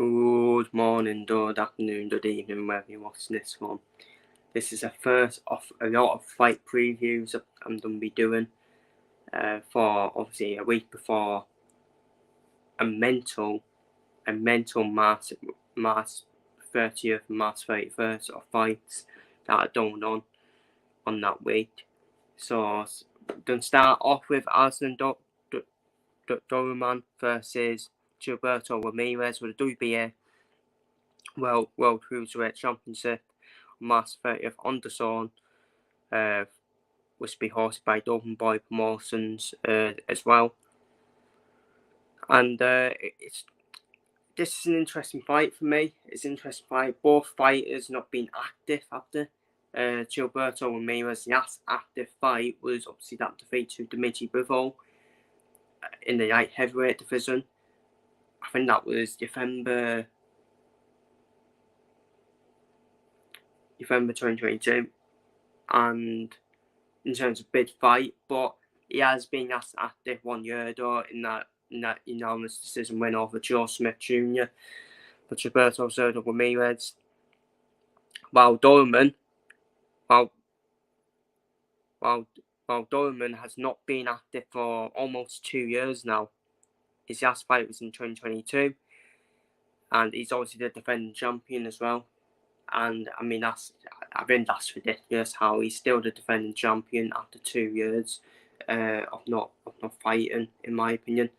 Good morning, good afternoon, good evening, wherever you're watching this from. This is the first of a lot of fight previews I'm going to be doing for obviously a week before a mental March 30th, March 31st of fights that are going on that week. So I'm going to start off with Arsen versus Gilberto Ramirez with the WBA World Cruiserweight Championship on March 30th on the zone, which will be hosted by Golden Boy Promotions as well. And this is an interesting fight for me. It's an interesting fight. Both fighters not being active after. Gilberto Ramirez, the last active fight was obviously that defeat to Dimitri Bivol in the light heavyweight division. I think that was November 2022, and in terms of big fight, but he has been last active 1 year though in that unanimous decision win over Joe Smith Jr. for Gilberto Zerdo Ramirez. While Doleman has not been active for almost 2 years now. His last fight was in 2022, and he's obviously the defending champion as well. And I mean, I think that's ridiculous how he's still the defending champion after 2 years of not fighting, in my opinion.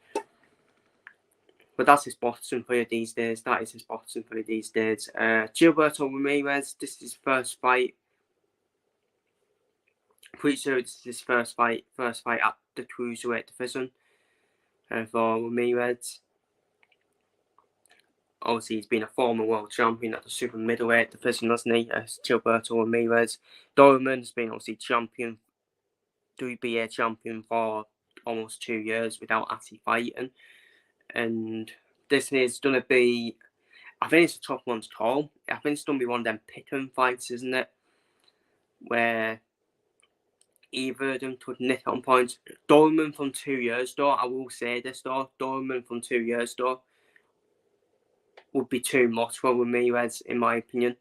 But that's his boxing for you these days. Gilberto Ramirez, this is his first fight. Pretty sure this is his first fight at the Cruiserweight division for Ramirez. Obviously, he's been a former world champion at the super middleweight division, hasn't he? Gilberto Ramirez. Doleman's been obviously WBA champion for almost 2 years without actually fighting. And this is going to be, I think it's a tough one to call. I think it's going to be one of them pick-em fights, isn't it? Where either of them could nick on points. Doleman from 2 years though, I will say this though, Doleman from 2 years though would be too much for Ramirez, in my opinion.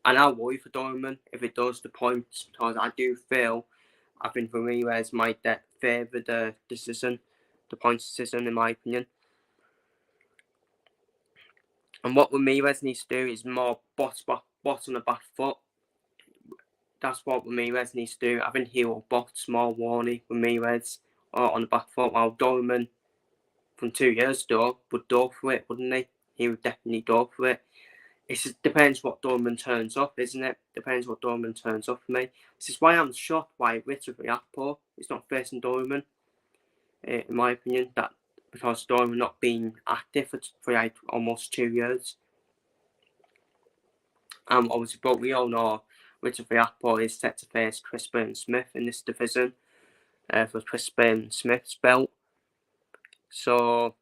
And I'll worry for Doleman if it does the points, because I think Ramirez might favour the points decision, in my opinion. And what Ramirez needs to do is more box on the back foot. That's what Ramirez needs to do. I think he will box more warning Ramirez on the back foot, while Doleman from 2 years ago would go for it, wouldn't he? He would definitely go for it. It just depends what Doleman turns up, isn't it? Depends what Doleman turns up for me. This is why I'm shocked why Richard Riapo is not facing Doleman, in my opinion, because Doleman not been active for like almost 2 years. Obviously, but we all know Richard Riapo is set to face Chris Burns-Smith in this division for Chris Burns-Smith's belt. So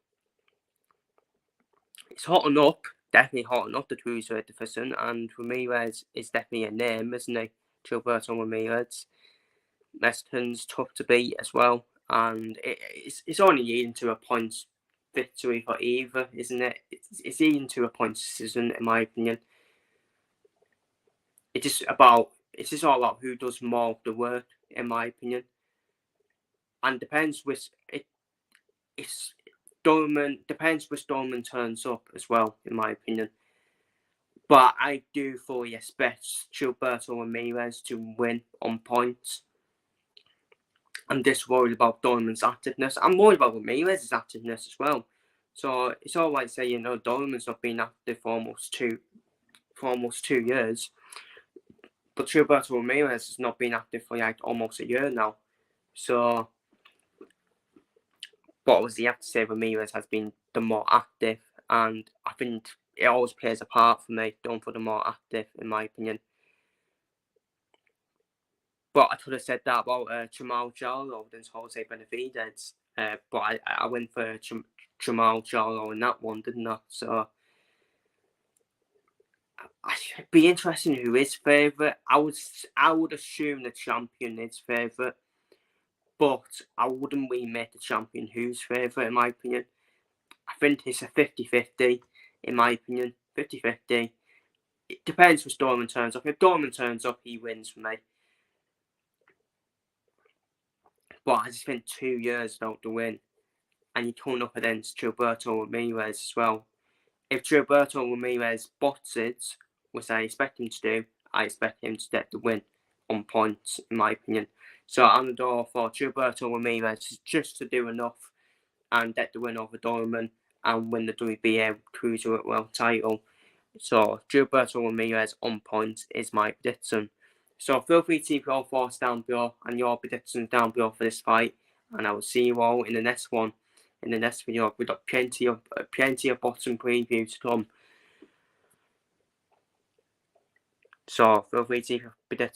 it's hotting up, definitely hotting up the Cruiserweight division, and Ramirez is definitely a name, isn't he? Gilberto Ramirez. Mexican's tough to beat as well, and it's only leading to a points victory for either, isn't it? It's leading to a points decision, in my opinion. It's just all about who does more of the work, in my opinion, and depends which Doleman turns up as well, in my opinion. But I do fully expect Gilberto Ramirez to win on points. I'm just worried about Doleman's activeness. I'm worried about Ramirez's activeness as well. So it's all right saying, Doleman's not been active for almost two years. But Gilberto Ramirez has not been active for like almost a year now. So, but obviously you have to say Ramirez has been the more active, and I think it always plays a part for me, going for the more active, in my opinion. But I could have said that about Jamal Jarlo against Jose Benavidez, but I went for Jamal Jarlo in that one, didn't I? So it'd be interesting who is favourite. I would assume the champion is favourite, but I wouldn't really make the champion who's favourite, in my opinion. I think it's a 50-50, in my opinion. 50-50. It depends if Dorman turns up. If Dorman turns up, he wins for me. But I just think 2 years without the win, and you're coming up against Gilberto Ramirez as well. If Gilberto Ramirez boxes, which I expect him to do, I expect him to get the win on points, in my opinion. So I'm all for Gilberto Ramirez just to do enough and get the win over Dorman and win the WBA Cruiserweight World title. So Gilberto Ramirez on points is my prediction. So feel free to leave your thoughts down below and your predictions down below for this fight. And I will see you all in the next one. In the next video, we've got plenty of boxing previews to come. So feel free to leave your predictions.